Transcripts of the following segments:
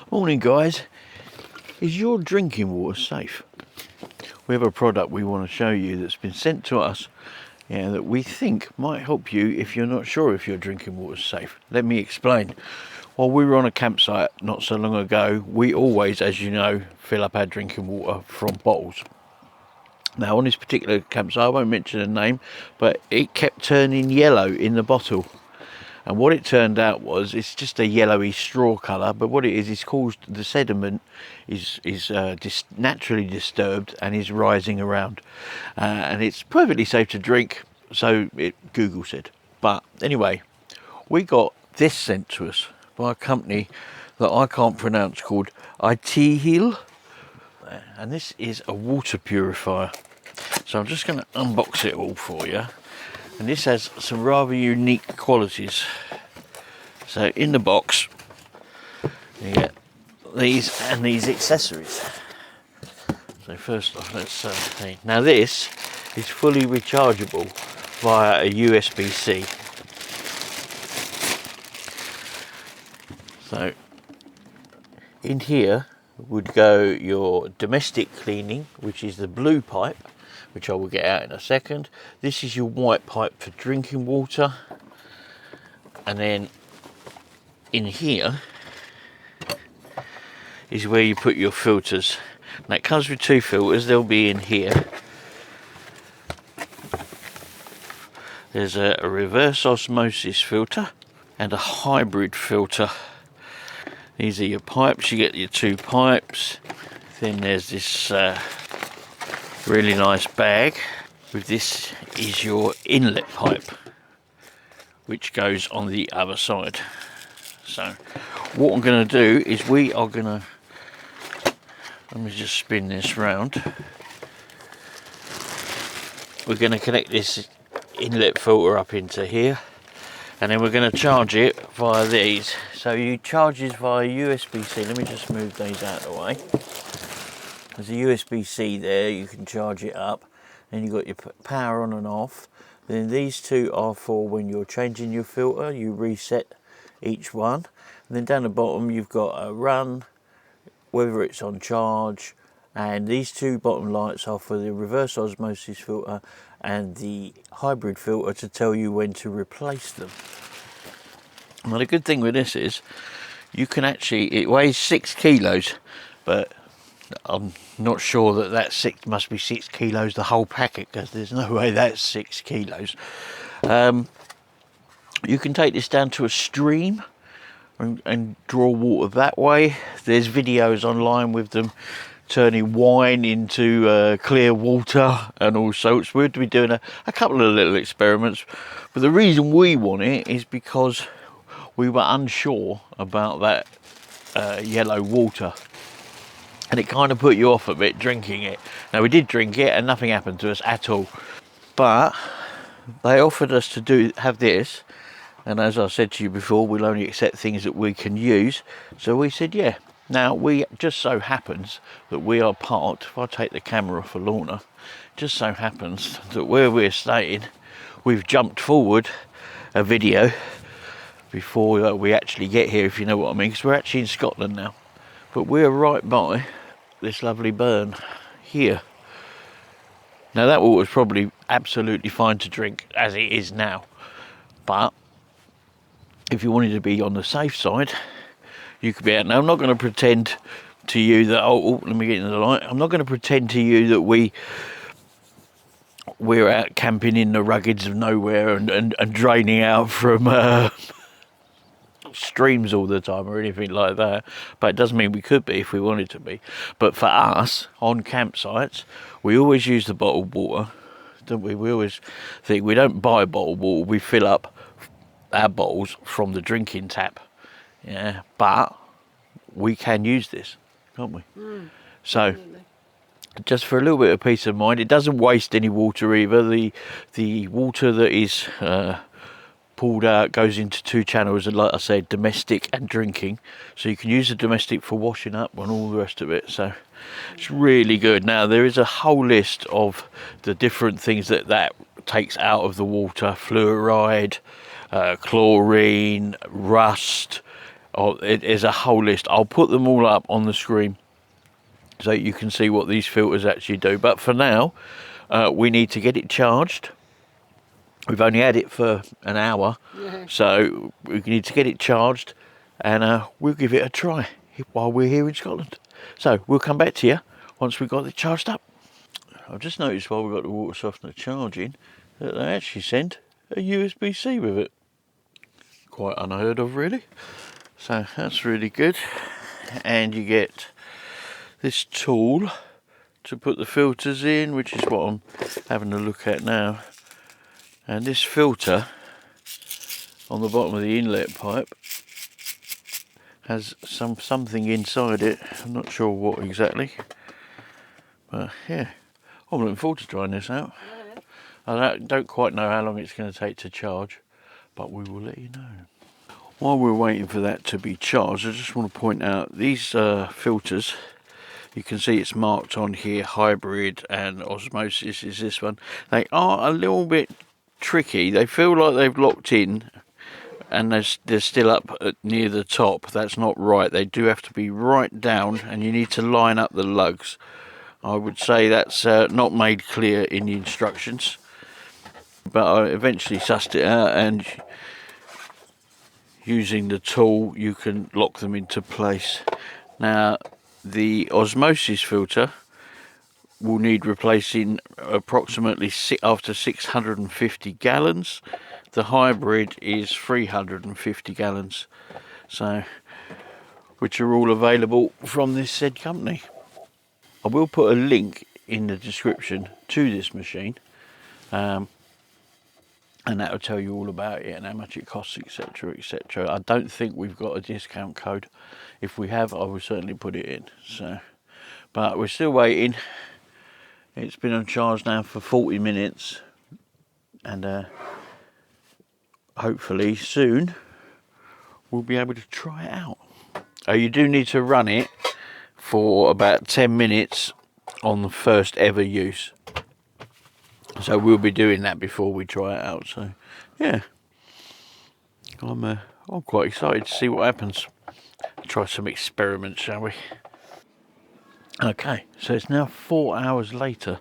Morning guys, is your drinking water safe? We have a product we want to show you that's been sent to us that we think might help you if you're not sure if your drinking water is safe. Let me explain. While we were on a campsite not so long ago, we always, as you know, fill up our drinking water from bottles. Now on this particular campsite, I won't mention the name, but it kept turning yellow in the bottle. And what it turned out was, it's just a yellowy straw colour, but what it is caused, the sediment is naturally disturbed and is rising around. And it's perfectly safe to drink, so Google said. But anyway, we got this sent to us by a company that I can't pronounce called ITEHIL. And this is a water purifier. So I'm just going to unbox it all for you. And this has some rather unique qualities. So in the box you get these and these accessories. So first off, let's see. Now this is fully rechargeable via a USB-C. So in here would go your domestic cleaning, which is the blue pipe, which I will get out in a second. This is your white pipe for drinking water. And then in here is where you put your filters. Now it comes with two filters, they'll be in here. There's a reverse osmosis filter and a hybrid filter. These are your pipes, you get your two pipes. Then there's this really nice bag. With this is your inlet pipe, which goes on the other side. So what I'm going to do is let me just spin this round. We're going to connect this inlet filter up into here, and then we're going to charge it via these. So you charge this via USB-C. Let me just move these out of the way. There's a USB-C there, you can charge it up. Then you've got your power on and off. Then these two are for when you're changing your filter, you reset each one. And then down the bottom you've got a run, whether it's on charge, and these two bottom lights are for the reverse osmosis filter and the hybrid filter to tell you when to replace them. Now the good thing with this is you can actually, it weighs 6 kilos, but I'm not sure that must be 6 kilos the whole packet, because there's no way that's 6 kilos. You can take this down to a stream and draw water that way. There's videos online with them turning wine into clear water and all sorts. We'll be doing a couple of little experiments, but the reason we want it is because we were unsure about that yellow water. And it kind of put you off a bit drinking it. Now we did drink it and nothing happened to us at all. But they offered us to have this. And as I said to you before, we'll only accept things that we can use. So we said, yeah. Now we just so happens that we are parked. If I take the camera for Lorna, just so happens that where we're staying, we've jumped forward a video before we actually get here, if you know what I mean. Because we're actually in Scotland now. But we're right by this lovely burn here. Now that water's probably absolutely fine to drink as it is now, but if you wanted to be on the safe side, you could be out. Now I'm not going to pretend to you that let me get into the light. I'm not going to pretend to you that we're out camping in the ruggeds of nowhere and draining out from streams all the time or anything like that, but it doesn't mean we could be if we wanted to be. But for us on campsites, we always use the bottled water, don't we? We always think we don't buy bottled water, we fill up our bottles from the drinking tap. Yeah, but we can use this, can't we? So just for a little bit of peace of mind, it doesn't waste any water either. The water that is pulled out goes into two channels, and like I said, domestic and drinking, so you can use the domestic for washing up and all the rest of it. So it's really good. Now there is a whole list of the different things that takes out of the water: fluoride, chlorine, rust, it is a whole list. I'll put them all up on the screen so you can see what these filters actually do. But for now, we need to get it charged. We've only had it for an hour, so we need to get it charged, and we'll give it a try while we're here in Scotland. So we'll come back to you once we've got it charged up. I've just noticed while we've got the water softener charging that they actually sent a USB-C with it. Quite unheard of, really. So that's really good. And you get this tool to put the filters in, which is what I'm having a look at now. And this filter on the bottom of the inlet pipe has something inside it. I'm not sure what exactly, but yeah, I'm looking forward to trying this out. I don't quite know how long it's going to take to charge, but we will let you know. While we're waiting for that to be charged, I just want to point out these filters. You can see it's marked on here, hybrid and osmosis is this one. They are a little bit tricky. They feel like they've locked in and they're still up near the top. That's not right. They do have to be right down, and you need to line up the lugs. I would say that's not made clear in the instructions, but I eventually sussed it out, and using the tool you can lock them into place. Now the osmosis filter will need replacing approximately after 650 gallons. The hybrid is 350 gallons, so which are all available from this said company. I will put a link in the description to this machine, and that will tell you all about it and how much it costs, etc, etc. I don't think we've got a discount code. If we have, I will certainly put it in. So, but we're still waiting. It's been on charge now for 40 minutes, and hopefully soon we'll be able to try it out. You do need to run it for about 10 minutes on the first ever use. So we'll be doing that before we try it out. So yeah, I'm quite excited to see what happens. Try some experiments, shall we? Okay, so it's now 4 hours later.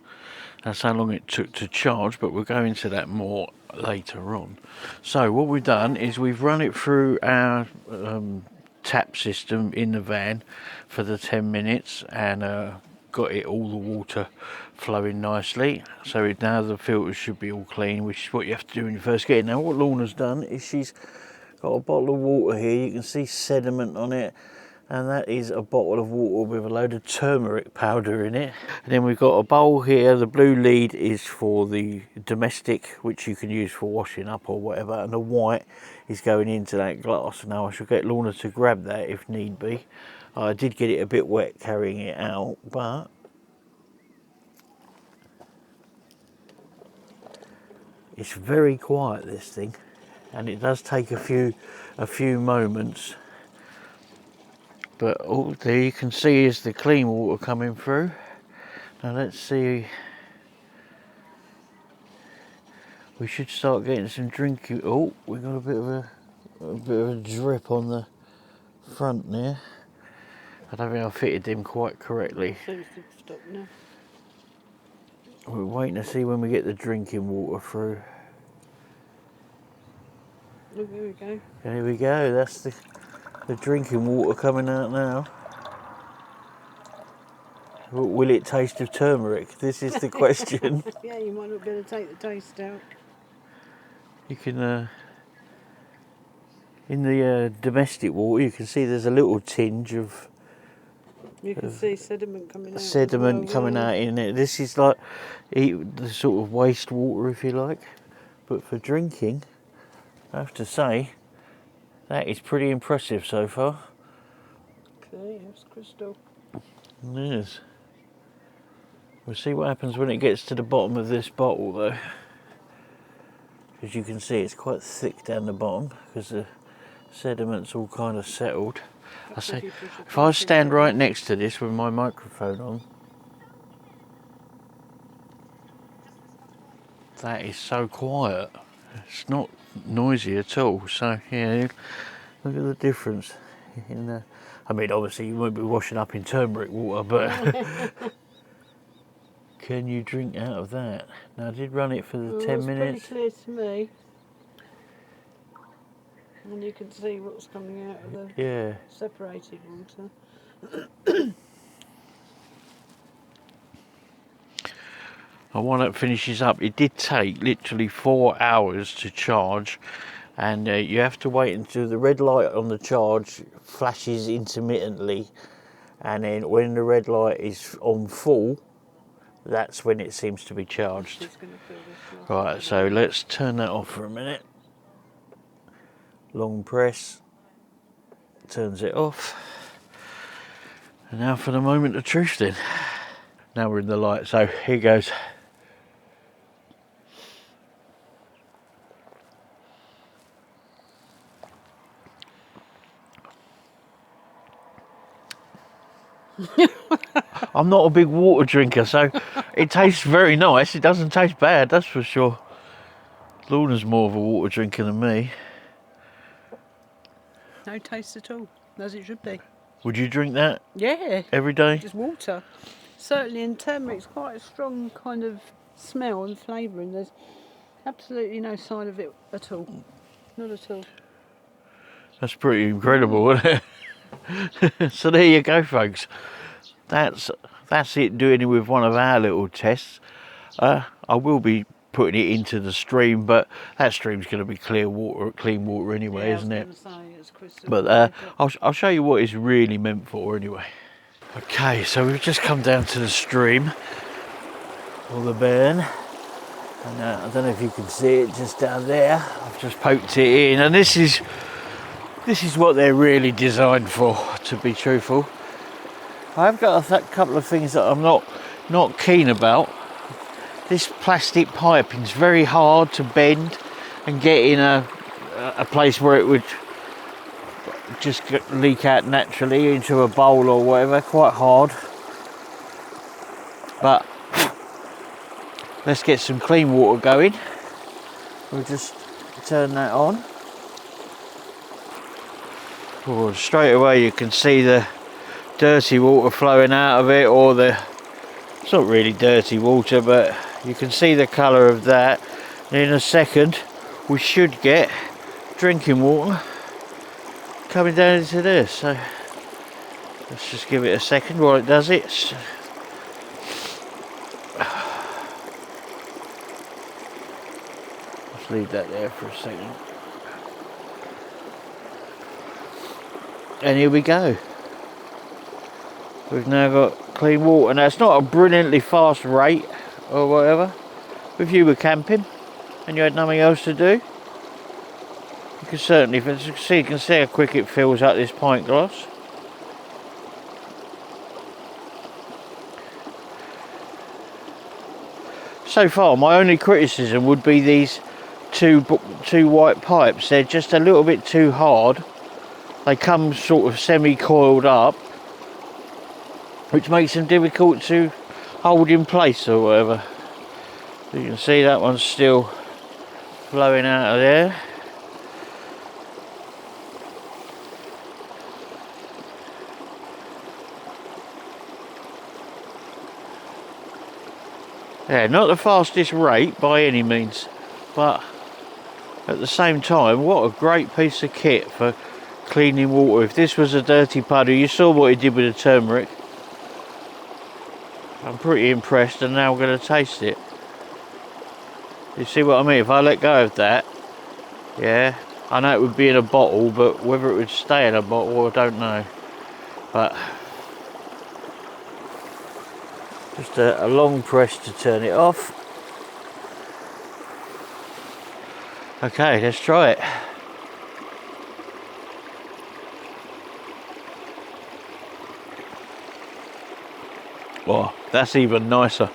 That's how long it took to charge, but we'll go into that more later on. So what we've done is we've run it through our tap system in the van for the 10 minutes, and got it all the water flowing nicely. So now the filters should be all clean, which is what you have to do when you first get it. Now what Lorna's done is she's got a bottle of water here. You can see sediment on it, and that is a bottle of water with a load of turmeric powder in it. And then we've got a bowl here. The blue lead is for the domestic, which you can use for washing up or whatever, and the white is going into that glass. Now I shall get Lorna to grab that if need be. I did get it a bit wet carrying it out, but it's very quiet, this thing, and it does take a few moments. But all there you can see is the clean water coming through. Now let's see. We should start getting some drinking. Oh, we got a bit of a drip on the front there. I don't think I fitted them quite correctly. So you should stop now. We're waiting to see when we get the drinking water through. Oh, there we go. There we go. That's the drinking water coming out now. Will it taste of turmeric? This is the question. Yeah, you might not be able to take the taste out. You can, in the domestic water, you can see there's a little tinge of You can see sediment coming out. sediment coming out in it. This is like the sort of wastewater, if you like. But for drinking, I have to say, that is pretty impressive so far. Okay, that's crystal. It is. We'll see what happens when it gets to the bottom of this bottle, though. As you can see, it's quite thick down the bottom because the sediment's all kind of settled. I say, if I stand right next to this with my microphone on, that is so quiet. It's not noisy at all. So yeah, look at the difference. I mean, obviously you won't be washing up in turmeric water, but can you drink out of that? Now I did run it for the 10 minutes. It's pretty clear to me. And you can see what's coming out of the separated water. And when it finishes up, it did take literally 4 hours to charge, and you have to wait until the red light on the charge flashes intermittently, and then when the red light is on full, that's when it seems to be charged. Right, so let's turn that off for a minute. Long press turns it off. And now for the moment of truth then. Now we're in the light, so here goes. I'm not a big water drinker, so it tastes very nice. It doesn't taste bad, that's for sure. Lorna's more of a water drinker than me. No taste at all, as it should be. Would you drink that? Yeah. Every day? Just water. Certainly, and turmeric's quite a strong kind of smell and flavour, and there's absolutely no sign of it at all. Not at all. That's pretty incredible, isn't it? So there you go, folks. That's it, doing it with one of our little tests. I will be putting it into the stream, but that stream's going to be clean water anyway, isn't it? But I'll show you what it's really meant for anyway. Okay, so we've just come down to the stream, or the burn, and I don't know if you can see it just down there. I've just poked it in, and this is what they're really designed for, to be truthful. I've got a couple of things that I'm not keen about. This plastic piping's very hard to bend and get in a place where it would just leak out naturally into a bowl or whatever. Quite hard. But let's get some clean water going. We'll just turn that on. Oh, straight away you can see the dirty water flowing out of it, or it's not really dirty water, but you can see the colour of that. And in a second we should get drinking water coming down into this, so let's just give it a second while it does it. Let's leave that there for a second, and here we go. We've now got clean water. Now it's not a brilliantly fast rate or whatever. If you were camping and you had nothing else to do, you can certainly, you can see how quick it fills up this pint glass. So far my only criticism would be these two white pipes. They're just a little bit too hard. They come sort of semi-coiled up, which makes them difficult to hold in place or whatever. You can see that one's still flowing out of there. Yeah, not the fastest rate by any means, but at the same time, what a great piece of kit for cleaning water. If this was a dirty puddle, you saw what it did with the turmeric. I'm pretty impressed, and now I'm going to taste it. You see what I mean? If I let go of that, yeah, I know it would be in a bottle, but whether it would stay in a bottle, I don't know. But just a long press to turn it off. Okay, let's try it. Oh, that's even nicer.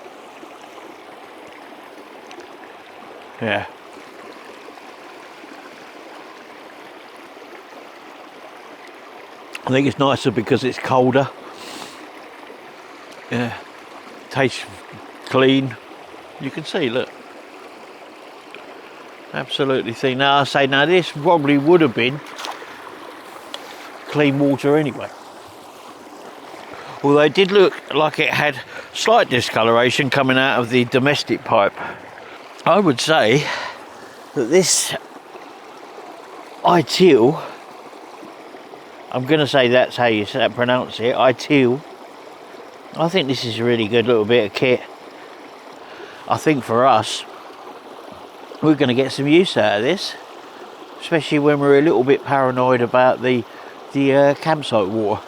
Yeah. I think it's nicer because it's colder. Yeah. Tastes clean. You can see, look. Absolutely clean. Now I say, now this probably would have been clean water anyway. Although it did look like it had slight discoloration coming out of the domestic pipe. I would say that this ITEHIL, I'm going to say that's how you pronounce it, ITEHIL. I think this is a really good little bit of kit. I think for us, we're going to get some use out of this, especially when we're a little bit paranoid about the campsite water.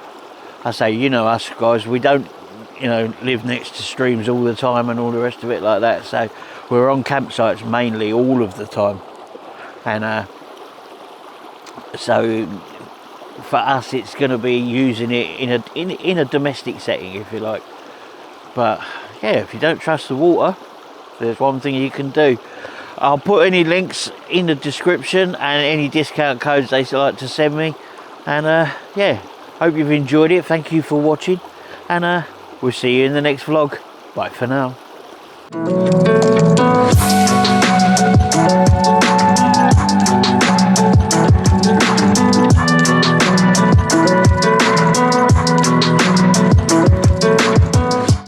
I say, you know us guys, we don't, you know, live next to streams all the time and all the rest of it like that. So we're on campsites mainly all of the time, and so for us, it's going to be using it in a domestic setting, if you like. But yeah, if you don't trust the water, there's one thing you can do. I'll put any links in the description and any discount codes they like to send me. And yeah, hope you've enjoyed it. Thank you for watching, and we'll see you in the next vlog. Bye for now.